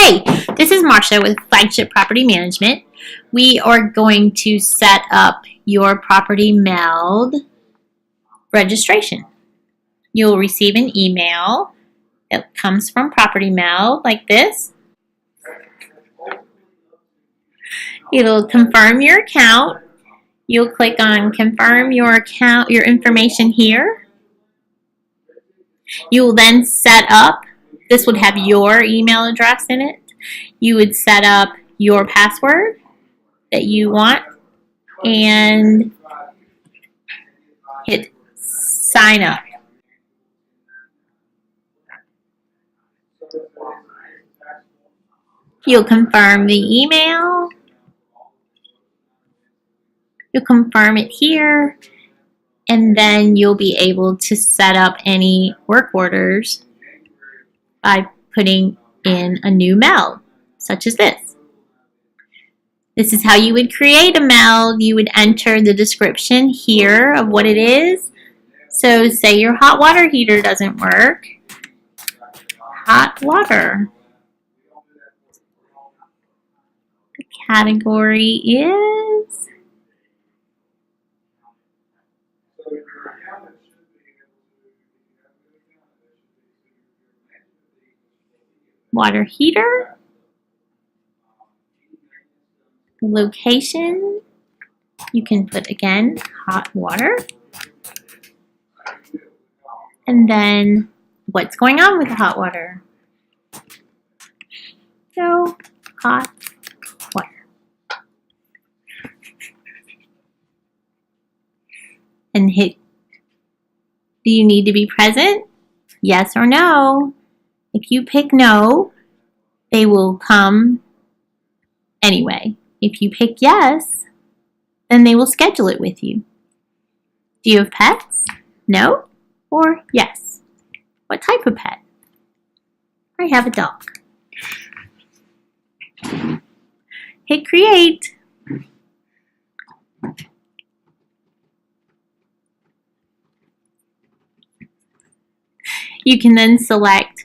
Hey, this is Marcia with Flagship Property Management. We are going to set up your property mailed registration. You'll receive an email. It comes from Property Mail like this. It'll confirm your account. You'll click on confirm your account, your information here. You will then set up, this would have your email address in it. You would set up your password that you want and hit sign up. You'll confirm the email. You'll confirm it here, and then you'll be able to set up any work orders by putting in a new meld, such as this. This is how you would create a meld. You would enter the description here of what it is. So say your hot water heater doesn't work. Hot water. The category is water heater. The location, you can put again hot water. And then what's going on with the hot water? So hot water. And hit, do you need to be present? Yes or no? If you pick no, they will come anyway. If you pick yes, then they will schedule it with you. Do you have pets? No or yes? What type of pet? I have a dog. Hit create. You can then select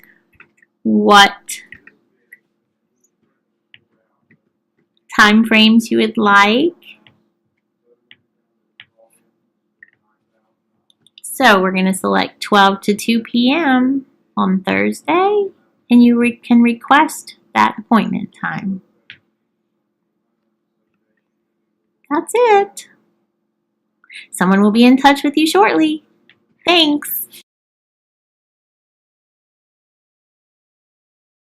what time frames you would like. So we're going to select 12 to 2 p.m. on Thursday, and you can request that appointment time. That's it. Someone will be in touch with you shortly. Thanks.